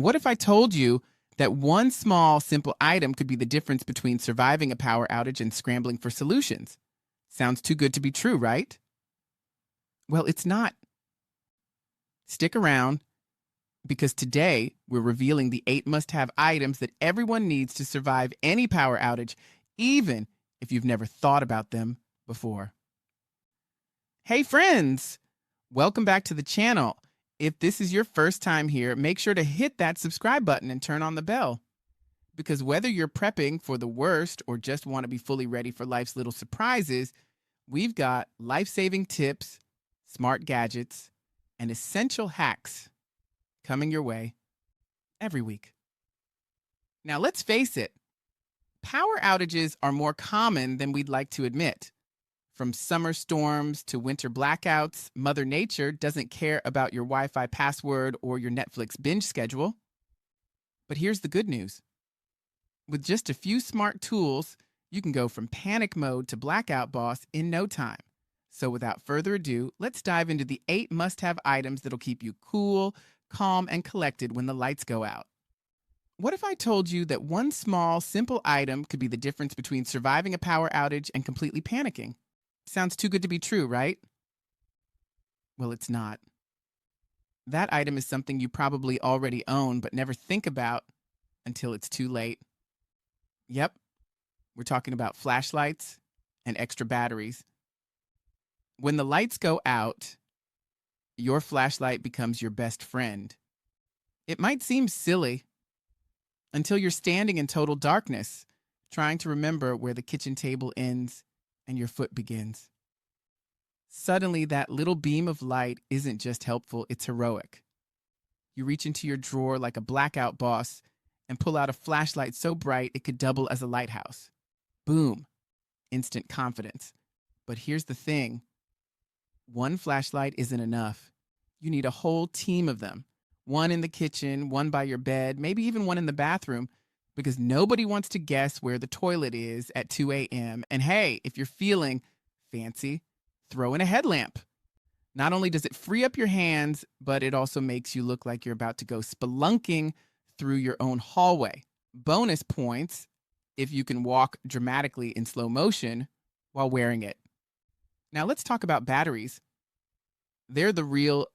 What if I told you that one small, simple item could be the difference between surviving a power outage and scrambling for solutions? Sounds too good to be true, right? Well, it's not. Stick around because today we're revealing the 8 must-have items that everyone needs to survive any power outage, even if you've never thought about them before. Hey friends, welcome back to the channel. If this is your first time here, make sure to hit that subscribe button and turn on the bell. Because whether you're prepping for the worst or just want to be fully ready for life's little surprises, we've got life-saving tips, smart gadgets, and essential hacks coming your way every week. Now let's face it, power outages are more common than we'd like to admit. From summer storms to winter blackouts, Mother Nature doesn't care about your Wi-Fi password or your Netflix binge schedule. But here's the good news. With just a few smart tools, you can go from panic mode to blackout boss in no time. So without further ado, let's dive into the 8 must-have items that'll keep you cool, calm, and collected when the lights go out. What if I told you that one small, simple item could be the difference between surviving a power outage and completely panicking? Sounds too good to be true, right? Well, it's not. That item is something you probably already own but never think about until it's too late. Yep, we're talking about flashlights and extra batteries. When the lights go out, your flashlight becomes your best friend. It might seem silly until you're standing in total darkness, trying to remember where the kitchen table ends and your foot begins. Suddenly, that little beam of light isn't just helpful, it's heroic. You reach into your drawer like a blackout boss and pull out a flashlight so bright it could double as a lighthouse. Boom, instant confidence. But here's the thing. One flashlight isn't enough. You need a whole team of them. One in the kitchen, one by your bed, maybe even one in the bathroom, because nobody wants to guess where the toilet is at 2 a.m. And hey, if you're feeling fancy, throw in a headlamp. Not only does it free up your hands, but it also makes you look like you're about to go spelunking through your own hallway. Bonus points if you can walk dramatically in slow motion while wearing it. Now let's talk about batteries. They're the real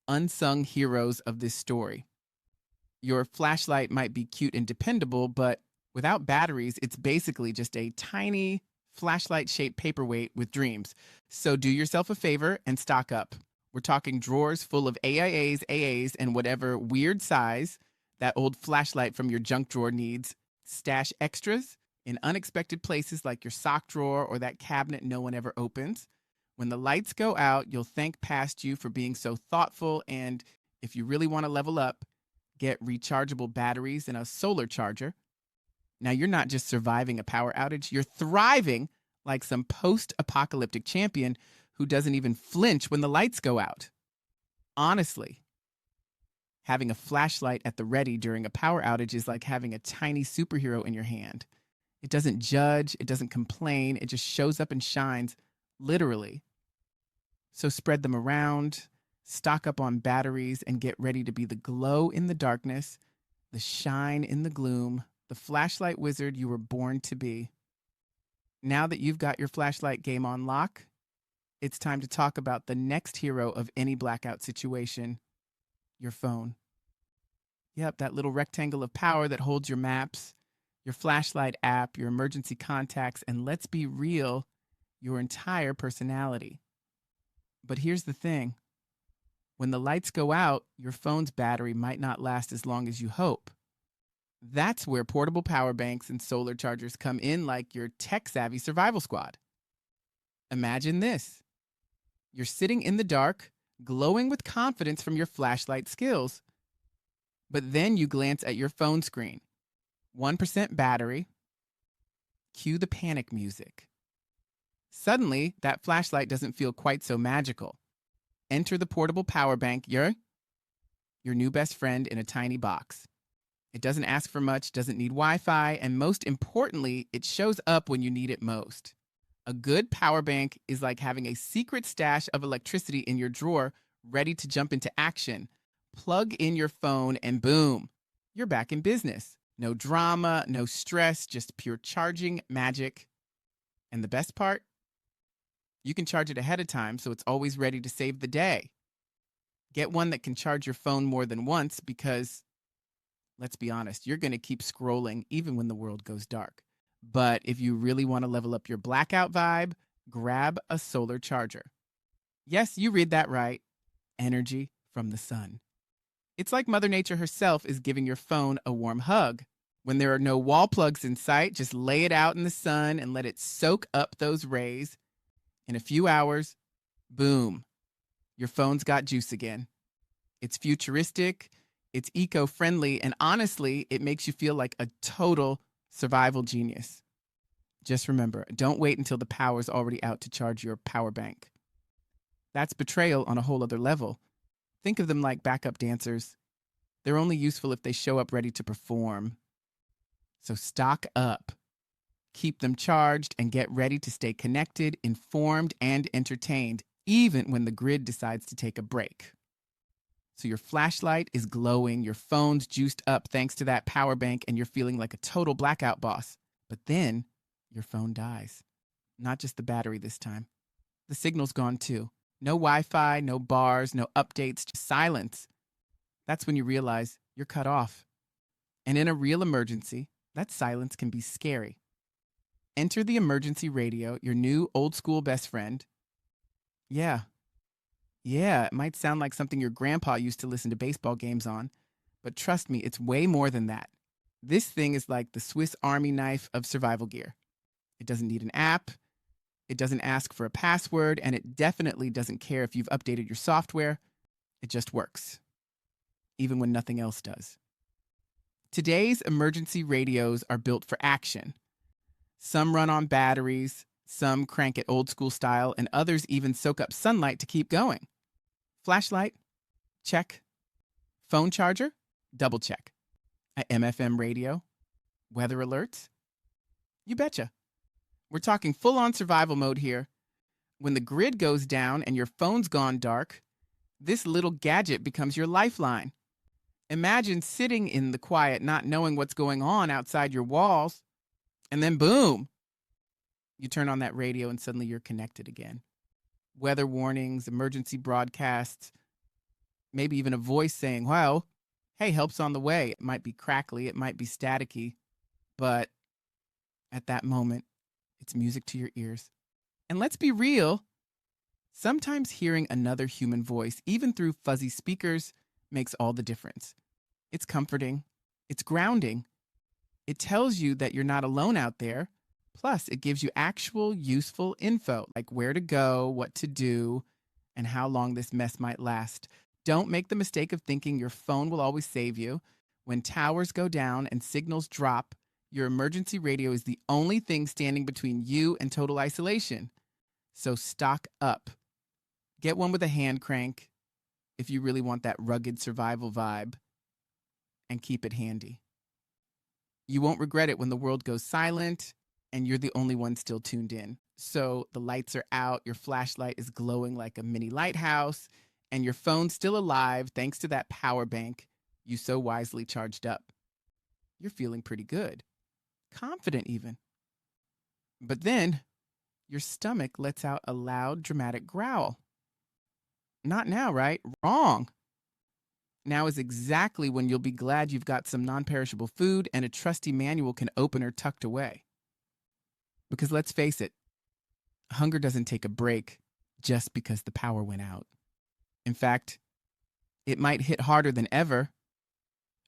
unsung heroes of this story. Your flashlight might be cute and dependable, but without batteries, it's basically just a tiny flashlight-shaped paperweight with dreams. So do yourself a favor and stock up. We're talking drawers full of AIAs, AAs, and whatever weird size that old flashlight from your junk drawer needs. Stash extras in unexpected places like your sock drawer or that cabinet no one ever opens. When the lights go out, you'll thank past you for being so thoughtful, and if you really want to level up, get rechargeable batteries and a solar charger. Now, you're not just surviving a power outage, you're thriving like some post-apocalyptic champion who doesn't even flinch when the lights go out. Honestly, having a flashlight at the ready during a power outage is like having a tiny superhero in your hand. It doesn't judge, it doesn't complain, it just shows up and shines, literally. So spread them around, stock up on batteries, and get ready to be the glow in the darkness, the shine in the gloom, the flashlight wizard you were born to be. Now that you've got your flashlight game on lock, it's time to talk about the next hero of any blackout situation, your phone. Yep, that little rectangle of power that holds your maps, your flashlight app, your emergency contacts, and let's be real, your entire personality. But here's the thing. When the lights go out, your phone's battery might not last as long as you hope. That's where portable power banks and solar chargers come in like your tech-savvy survival squad. Imagine this. You're sitting in the dark, glowing with confidence from your flashlight skills. But then you glance at your phone screen. 1% battery. Cue the panic music. Suddenly, that flashlight doesn't feel quite so magical. Enter the portable power bank, your new best friend in a tiny box. It doesn't ask for much, doesn't need Wi-Fi, and most importantly, it shows up when you need it most. A good power bank is like having a secret stash of electricity in your drawer, ready to jump into action. Plug in your phone and boom, you're back in business. No drama, no stress, just pure charging magic. And the best part? You can charge it ahead of time so it's always ready to save the day. Get one that can charge your phone more than once because, let's be honest, you're going to keep scrolling even when the world goes dark. But if you really want to level up your blackout vibe, grab a solar charger. Yes, you read that right. Energy from the sun. It's like Mother Nature herself is giving your phone a warm hug. When there are no wall plugs in sight, just lay it out in the sun and let it soak up those rays. In a few hours, boom, your phone's got juice again. It's futuristic, it's eco-friendly, and honestly, it makes you feel like a total survival genius. Just remember, don't wait until the power's already out to charge your power bank. That's betrayal on a whole other level. Think of them like backup dancers. They're only useful if they show up ready to perform. So stock up. Keep them charged and get ready to stay connected, informed, and entertained, even when the grid decides to take a break. So your flashlight is glowing, your phone's juiced up thanks to that power bank, and you're feeling like a total blackout boss. But then your phone dies. Not just the battery this time. The signal's gone too. No Wi-Fi, no bars, no updates, just silence. That's when you realize you're cut off. And in a real emergency, that silence can be scary. Enter the emergency radio, your new old school best friend. Yeah, it might sound like something your grandpa used to listen to baseball games on, but trust me, it's way more than that. This thing is like the Swiss Army knife of survival gear. It doesn't need an app, it doesn't ask for a password, and it definitely doesn't care if you've updated your software. It just works, even when nothing else does. Today's emergency radios are built for action. Some run on batteries, some crank it old school style, and others even soak up sunlight to keep going. Flashlight? Check. Phone charger? Double check. A MFM radio? Weather alerts? You betcha. We're talking full-on survival mode here. When the grid goes down and your phone's gone dark, this little gadget becomes your lifeline. Imagine sitting in the quiet, not knowing what's going on outside your walls, and then boom, you turn on that radio and suddenly you're connected again. Weather warnings, emergency broadcasts, maybe even a voice saying, well, hey, help's on the way. It might be crackly, it might be staticky, but at that moment, it's music to your ears. And let's be real, sometimes hearing another human voice, even through fuzzy speakers, makes all the difference. It's comforting. It's grounding. It tells you that you're not alone out there. Plus, it gives you actual useful info, like where to go, what to do, and how long this mess might last. Don't make the mistake of thinking your phone will always save you. When towers go down and signals drop, your emergency radio is the only thing standing between you and total isolation. So stock up. Get one with a hand crank if you really want that rugged survival vibe, and keep it handy. You won't regret it when the world goes silent and you're the only one still tuned in. So the lights are out, your flashlight is glowing like a mini lighthouse, and your phone's still alive thanks to that power bank you so wisely charged up. You're feeling pretty good, confident even. But then your stomach lets out a loud, dramatic growl. Not now, right? Wrong. Now is exactly when you'll be glad you've got some non-perishable food and a trusty manual can opener tucked away. Because let's face it, hunger doesn't take a break just because the power went out. In fact, it might hit harder than ever,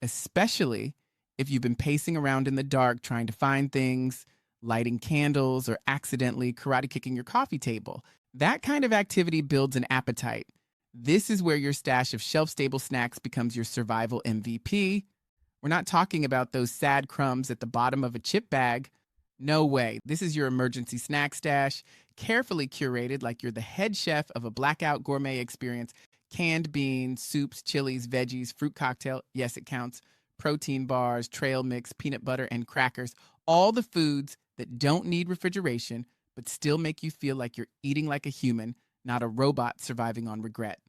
especially if you've been pacing around in the dark trying to find things, lighting candles, or accidentally karate kicking your coffee table. That kind of activity builds an appetite. This is where your stash of shelf-stable snacks becomes your survival MVP. We're not talking about those sad crumbs at the bottom of a chip bag. No way. This is your emergency snack stash, carefully curated like you're the head chef of a Blackout gourmet experience. Canned beans, soups, chilies, veggies, fruit cocktail, yes, it counts, protein bars, trail mix, peanut butter, and crackers. All the foods that don't need refrigeration, but still make you feel like you're eating like a human, not a robot surviving on regret.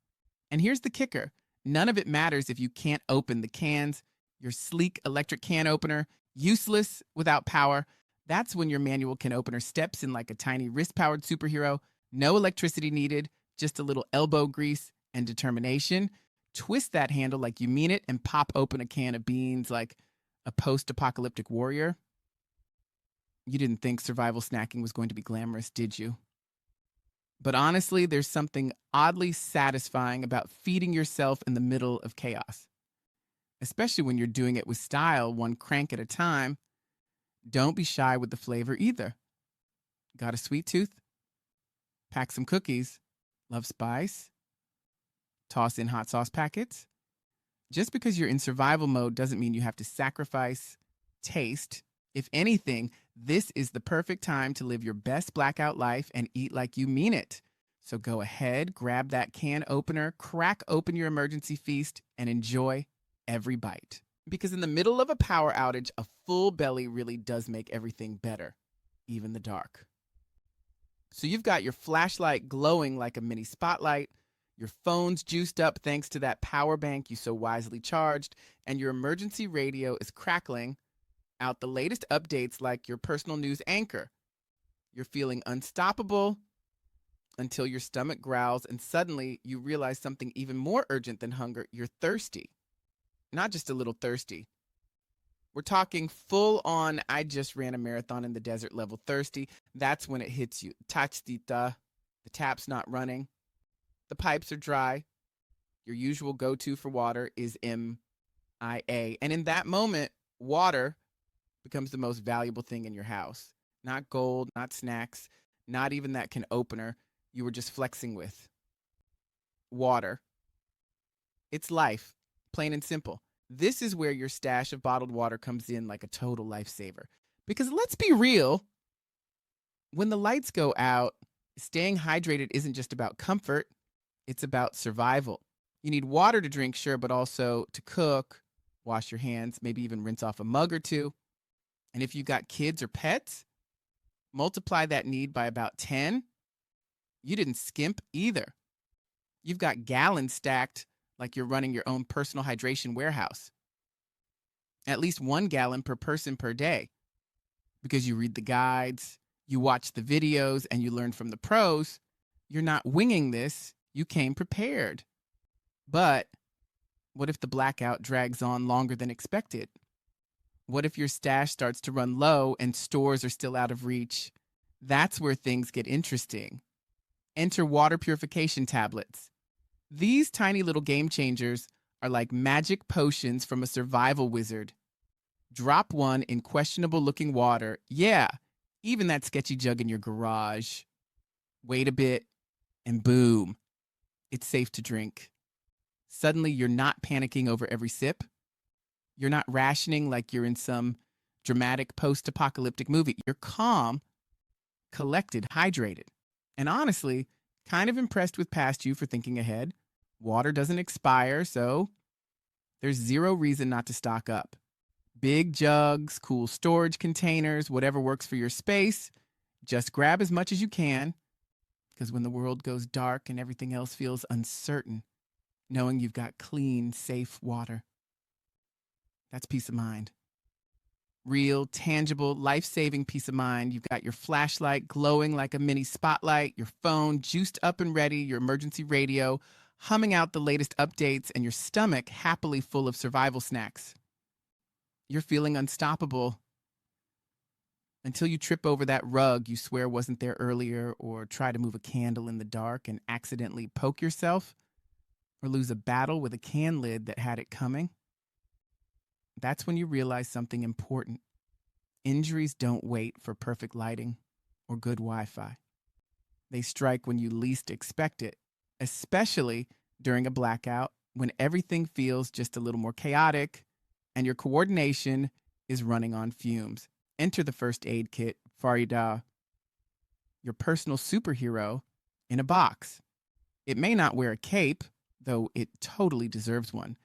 And here's the kicker. None of it matters if you can't open the cans, Your sleek electric can opener, useless without power. That's when your manual can opener steps in like a tiny wrist-powered superhero. No electricity needed, just a little elbow grease and determination. Twist that handle like you mean it and pop open a can of beans like a post-apocalyptic warrior. You didn't think survival snacking was going to be glamorous, did you? But honestly, there's something oddly satisfying about feeding yourself in the middle of chaos, especially when you're doing it with style, one crank at a time. Don't be shy with the flavor either. Got a sweet tooth? Pack some cookies. Love spice? Toss in hot sauce packets. Just because you're in survival mode doesn't mean you have to sacrifice taste. If anything, this is the perfect time to live your best blackout life and eat like you mean it. So go ahead, grab that can opener, crack open your emergency feast, and enjoy every bite. Because in the middle of a power outage, a full belly really does make everything better, even the dark. So you've got your flashlight glowing like a mini spotlight, your phone's juiced up thanks to that power bank you so wisely charged, and your emergency radio is crackling out the latest updates like your personal news anchor. You're feeling unstoppable until your stomach growls and suddenly you realize something even more urgent than hunger. You're thirsty. Not just a little thirsty. We're talking full on, I just ran a marathon in the desert level thirsty. That's when it hits you. Tachstita. The tap's not running. The pipes are dry. Your usual go-to for water is MIA. And in that moment, water becomes the most valuable thing in your house. Not gold, not snacks, not even that can opener you were just flexing with. Water. It's life, plain and simple. This is where your stash of bottled water comes in like a total lifesaver. Because let's be real, when the lights go out, staying hydrated isn't just about comfort, it's about survival. You need water to drink, sure, but also to cook, wash your hands, maybe even rinse off a mug or two. And if you've got kids or pets, multiply that need by about 10. You didn't skimp either. You've got gallons stacked like you're running your own personal hydration warehouse. At least 1 gallon per person per day. Because you read the guides, you watch the videos, and you learn from the pros. You're not winging this. You came prepared. But what if the blackout drags on longer than expected? What if your stash starts to run low and stores are still out of reach? That's where things get interesting. Enter water purification tablets. These tiny little game changers are like magic potions from a survival wizard. Drop one in questionable looking water. Yeah, even that sketchy jug in your garage. Wait a bit, and boom, it's safe to drink. Suddenly, you're not panicking over every sip. You're not rationing like you're in some dramatic post-apocalyptic movie. You're calm, collected, hydrated. And honestly, kind of impressed with past you for thinking ahead. Water doesn't expire, so there's zero reason not to stock up. Big jugs, cool storage containers, whatever works for your space. Just grab as much as you can, because when the world goes dark and everything else feels uncertain, knowing you've got clean, safe water, that's peace of mind. Real, tangible, life-saving peace of mind. You've got your flashlight glowing like a mini spotlight, your phone juiced up and ready, your emergency radio humming out the latest updates, and your stomach happily full of survival snacks. You're feeling unstoppable until you trip over that rug you swear wasn't there earlier, or try to move a candle in the dark and accidentally poke yourself, or lose a battle with a can lid that had it coming. That's when you realize something important. Injuries don't wait for perfect lighting or good Wi-Fi. They strike when you least expect it, especially during a blackout when everything feels just a little more chaotic and your coordination is running on fumes. Enter the first aid kit, Farida, your personal superhero, in a box. It may not wear a cape, though it totally deserves one,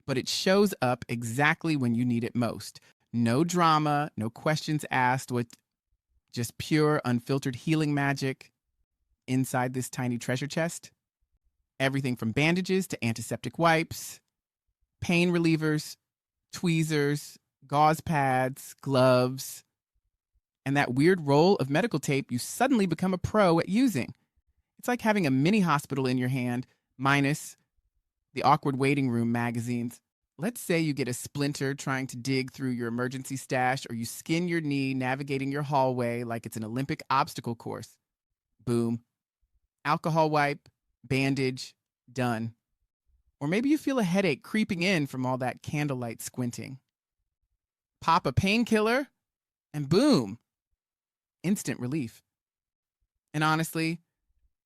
but it shows up exactly when you need it most. No drama, no questions asked, with just pure, unfiltered healing magic inside this tiny treasure chest. Everything from bandages to antiseptic wipes, pain relievers, tweezers, gauze pads, gloves, and that weird roll of medical tape you suddenly become a pro at using. It's like having a mini hospital in your hand, minus the awkward waiting room magazines. Let's say you get a splinter trying to dig through your emergency stash, or you skin your knee navigating your hallway like it's an Olympic obstacle course. Boom. Alcohol wipe, bandage, done. Or maybe you feel a headache creeping in from all that candlelight squinting. Pop a painkiller, and boom, instant relief. And honestly,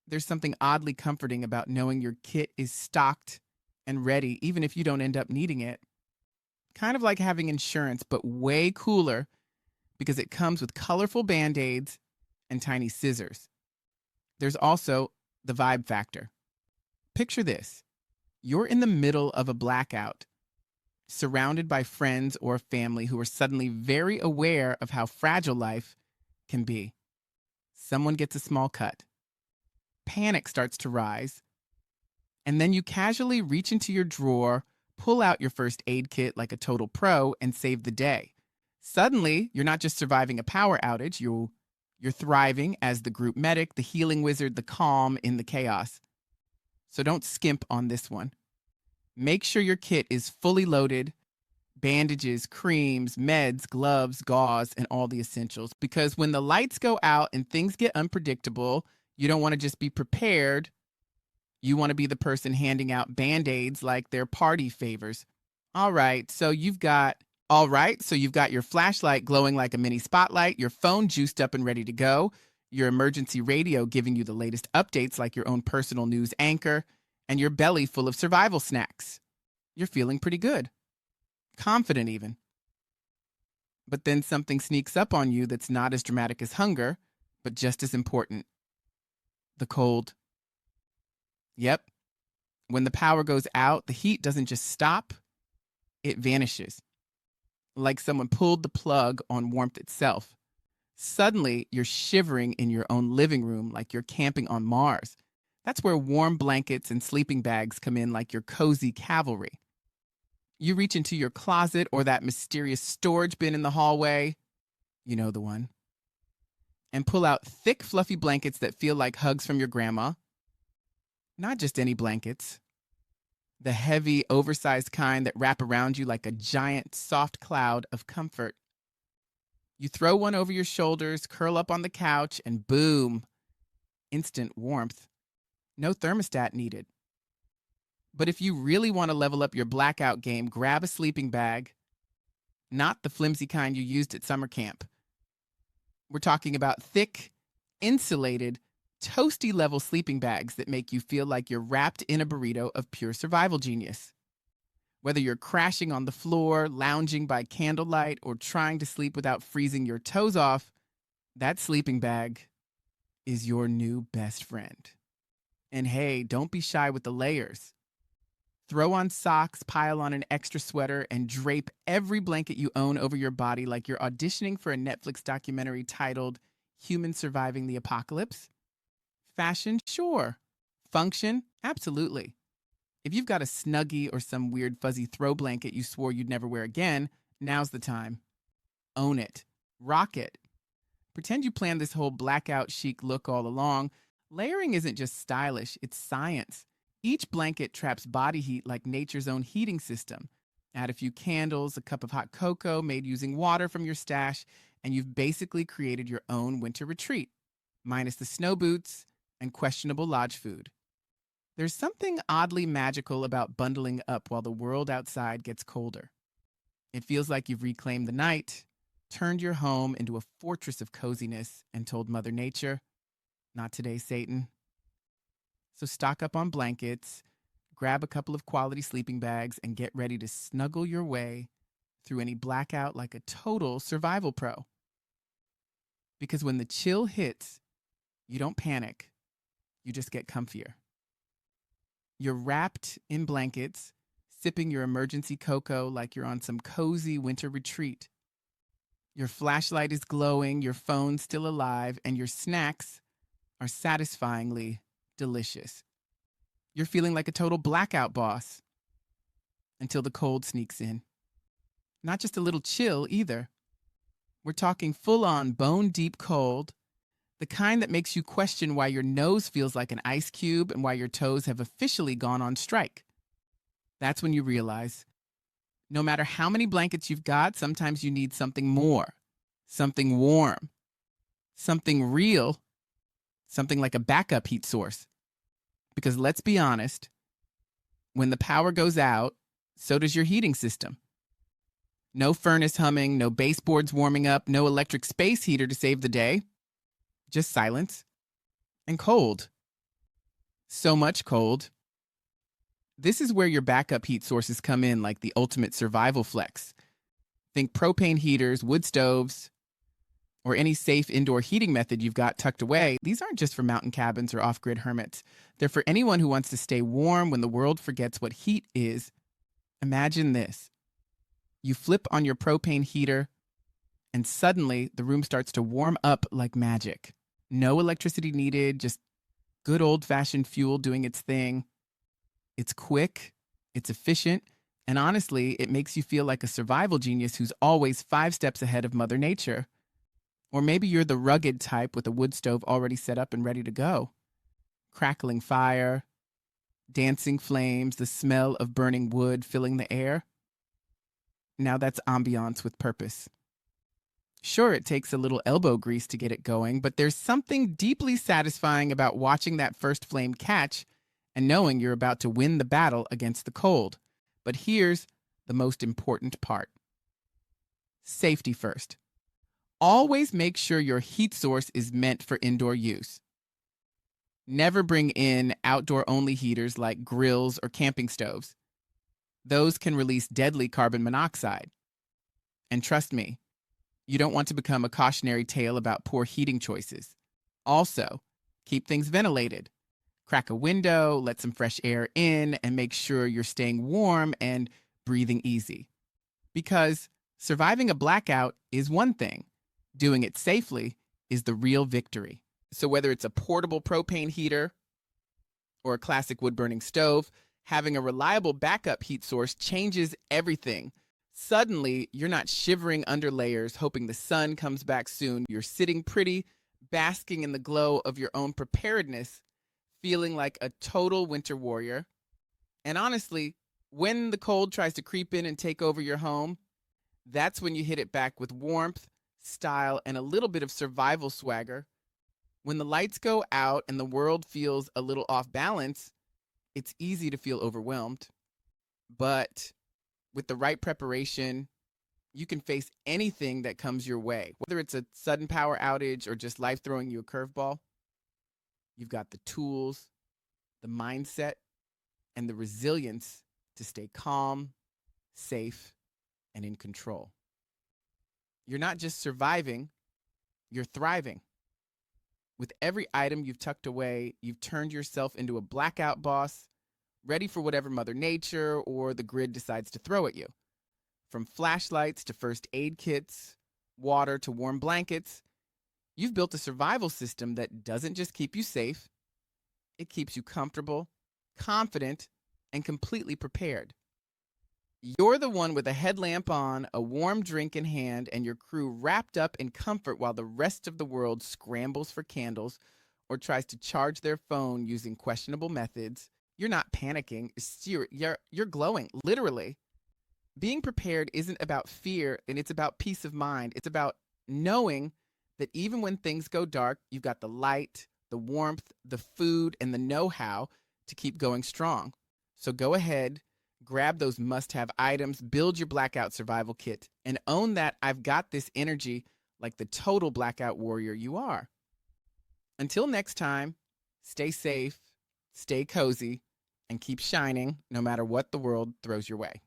there's something oddly comforting about knowing your kit is stocked and ready, even if you don't end up needing it. Kind of like having insurance, but way cooler because it comes with colorful Band-Aids and tiny scissors. There's also the vibe factor. Picture this. You're in the middle of a blackout, surrounded by friends or family who are suddenly very aware of how fragile life can be. Someone gets a small cut. Panic starts to rise. And then you casually reach into your drawer, pull out your first aid kit like a total pro, and save the day. Suddenly, you're not just surviving a power outage, you're thriving as the group medic, the healing wizard, the calm in the chaos. So don't skimp on this one. Make sure your kit is fully loaded, bandages, creams, meds, gloves, gauze, and all the essentials. Because when the lights go out and things get unpredictable, you don't want to just be prepared. You want to be the person handing out Band-Aids like they're party favors. All right, so you've got your flashlight glowing like a mini spotlight, your phone juiced up and ready to go, your emergency radio giving you the latest updates like your own personal news anchor, and your belly full of survival snacks. You're feeling pretty good. Confident even. But then something sneaks up on you that's not as dramatic as hunger, but just as important. The cold. Yep. When the power goes out, the heat doesn't just stop, it vanishes. Like someone pulled the plug on warmth itself. Suddenly, you're shivering in your own living room like you're camping on Mars. That's where warm blankets and sleeping bags come in like your cozy cavalry. You reach into your closet or that mysterious storage bin in the hallway, you know the one, and pull out thick, fluffy blankets that feel like hugs from your grandma. Not just any blankets. The heavy, oversized kind that wrap around you like a giant, soft cloud of comfort. You throw one over your shoulders, curl up on the couch, and boom, instant warmth. No thermostat needed. But if you really want to level up your blackout game, grab a sleeping bag, not the flimsy kind you used at summer camp. We're talking about thick, insulated, toasty level sleeping bags that make you feel like you're wrapped in a burrito of pure survival genius. Whether you're crashing on the floor, lounging by candlelight, or trying to sleep without freezing your toes off, that sleeping bag is your new best friend. And hey, don't be shy with the layers. Throw on socks, pile on an extra sweater, and drape every blanket you own over your body like you're auditioning for a Netflix documentary titled Humans Surviving the Apocalypse. Fashion, sure. Function, absolutely. If you've got a Snuggie or some weird fuzzy throw blanket you swore you'd never wear again, now's the time. Own it. Rock it. Pretend you planned this whole blackout chic look all along. Layering isn't just stylish, it's science. Each blanket traps body heat like nature's own heating system. Add a few candles, a cup of hot cocoa made using water from your stash, and you've basically created your own winter retreat, minus the snow boots and questionable lodge food. There's something oddly magical about bundling up while the world outside gets colder. It feels like you've reclaimed the night, turned your home into a fortress of coziness, and told Mother Nature, "Not today, Satan." So stock up on blankets, grab a couple of quality sleeping bags, and get ready to snuggle your way through any blackout like a total survival pro. Because when the chill hits, you don't panic, you just get comfier. You're wrapped in blankets, sipping your emergency cocoa like you're on some cozy winter retreat. Your flashlight is glowing, your phone's still alive, and your snacks are satisfyingly delicious. You're feeling like a total blackout boss until the cold sneaks in. Not just a little chill either. We're talking full-on bone-deep cold, the kind that makes you question why your nose feels like an ice cube and why your toes have officially gone on strike. That's when you realize no matter how many blankets you've got, sometimes you need something more, something warm, something real, something like a backup heat source. Because let's be honest, when the power goes out, so does your heating system. No furnace humming, no baseboards warming up, no electric space heater to save the day. Just silence and cold. So much cold. This is where your backup heat sources come in, like the ultimate survival flex. Think propane heaters, wood stoves, or any safe indoor heating method you've got tucked away. These aren't just for mountain cabins or off-grid hermits. They're for anyone who wants to stay warm when the world forgets what heat is. Imagine this. You flip on your propane heater, and suddenly the room starts to warm up like magic. No electricity needed, just good old-fashioned fuel doing its thing. It's quick, it's efficient, and honestly, it makes you feel like a survival genius who's always 5 steps ahead of Mother Nature. Or maybe you're the rugged type with a wood stove already set up and ready to go. Crackling fire, dancing flames, the smell of burning wood filling the air. Now that's ambiance with purpose. Sure, it takes a little elbow grease to get it going, but there's something deeply satisfying about watching that first flame catch and knowing you're about to win the battle against the cold. But here's the most important part. Safety first. Always make sure your heat source is meant for indoor use. Never bring in outdoor-only heaters like grills or camping stoves. Those can release deadly carbon monoxide. And trust me, you don't want to become a cautionary tale about poor heating choices. Also, keep things ventilated. Crack a window, let some fresh air in, and make sure you're staying warm and breathing easy. Because surviving a blackout is one thing. Doing it safely is the real victory. So whether it's a portable propane heater or a classic wood-burning stove, having a reliable backup heat source changes everything. Suddenly, you're not shivering under layers, hoping the sun comes back soon. You're sitting pretty, basking in the glow of your own preparedness, feeling like a total winter warrior. And honestly, when the cold tries to creep in and take over your home, that's when you hit it back with warmth, style, and a little bit of survival swagger. When the lights go out and the world feels a little off balance, it's easy to feel overwhelmed. But with the right preparation, you can face anything that comes your way. Whether it's a sudden power outage or just life throwing you a curveball, you've got the tools, the mindset, and the resilience to stay calm, safe, and in control. You're not just surviving, you're thriving. With every item you've tucked away, you've turned yourself into a blackout boss, ready for whatever Mother Nature or the grid decides to throw at you. From flashlights to first aid kits, water to warm blankets, you've built a survival system that doesn't just keep you safe, it keeps you comfortable, confident, and completely prepared. You're the one with a headlamp on, a warm drink in hand, and your crew wrapped up in comfort while the rest of the world scrambles for candles or tries to charge their phone using questionable methods. You're not panicking. You're glowing, literally. Being prepared isn't about fear, and it's about peace of mind. It's about knowing that even when things go dark, you've got the light, the warmth, the food, and the know-how to keep going strong. So go ahead, grab those must-have items, build your blackout survival kit, and own that I've got this energy like the total blackout warrior you are. Until next time, stay safe, stay cozy, and keep shining no matter what the world throws your way.